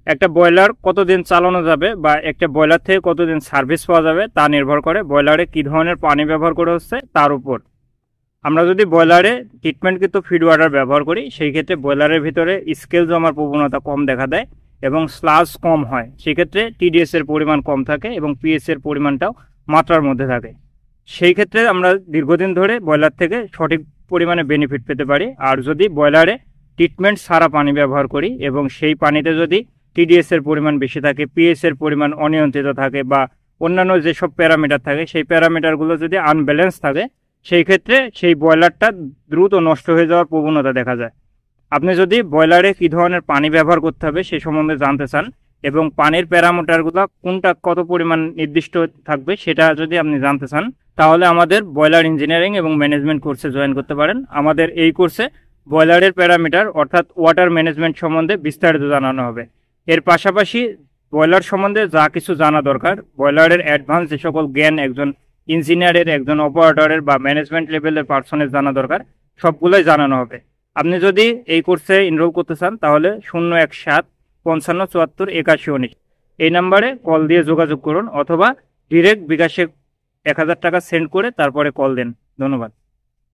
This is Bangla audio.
একটা ব্রয়লার কতদিন চালানো যাবে বা একটা ব্রয়লার থেকে কতদিন সার্ভিস পাওয়া যাবে তা নির্ভর করে ব্রয়লারে কী ধরনের পানি ব্যবহার করা হচ্ছে তার উপর। আমরা যদি ব্রয়লারে ট্রিটমেন্টকৃত ফিড ওয়াটার ব্যবহার করি, সেই ক্ষেত্রে ব্রয়লারের ভিতরে স্কেল জমার প্রবণতা কম দেখা দেয় এবং স্লাস কম হয়। সেক্ষেত্রে টিডিএস এর পরিমাণ কম থাকে এবং পিএস এর পরিমাণটাও মাত্রার মধ্যে থাকে। সেই ক্ষেত্রে আমরা দীর্ঘদিন ধরে ব্রয়লার থেকে সঠিক পরিমাণে বেনিফিট পেতে পারি। আর যদি ব্রয়লারে ট্রিটমেন্ট ছাড়া পানি ব্যবহার করি এবং সেই পানিতে যদি টিডিএস এর পরিমাণ বেশি থাকে, পিএস এর পরিমাণ অনিয়ন্ত্রিত থাকে বা অন্যান্য যেসব প্যারামিটার থাকে সেই প্যারামিটারগুলো যদি আনব্যালেন্স থাকে, সেই ক্ষেত্রে সেই ব্রয়লারটা দ্রুত নষ্ট হয়ে যাওয়ার প্রবণতা দেখা যায়। আপনি যদি ব্রয়লারে কী ধরনের পানি ব্যবহার করতে হবে সে সম্বন্ধে জানতে চান এবং পানির প্যারামিটারগুলো কোনটা কত পরিমাণ নির্দিষ্ট থাকবে সেটা যদি আপনি জানতে চান, তাহলে আমাদের ব্রয়লার ইঞ্জিনিয়ারিং এবং ম্যানেজমেন্ট কোর্সে জয়েন করতে পারেন। আমাদের এই কোর্সে ব্রয়লারের প্যারামিটার অর্থাৎ ওয়াটার ম্যানেজমেন্ট সম্বন্ধে বিস্তারিত জানানো হবে। এর পাশাপাশি ব্রয়লার সম্বন্ধে যা কিছু জানা দরকার, ব্রয়লারের অ্যাডভান্স যে সকল জ্ঞান একজন ইঞ্জিনিয়ারের, একজন অপারেটরের বা ম্যানেজমেন্ট লেভেলের পার্সনের জানা দরকার, সবগুলোই জানানো হবে। আপনি যদি এই কোর্সে এনরোল করতে চান তাহলে 017-55-74-81-19 এই নাম্বারে কল দিয়ে যোগাযোগ করুন অথবা ডিরেক্ট বিকাশে 1000 টাকা সেন্ড করে তারপরে কল দেন। ধন্যবাদ।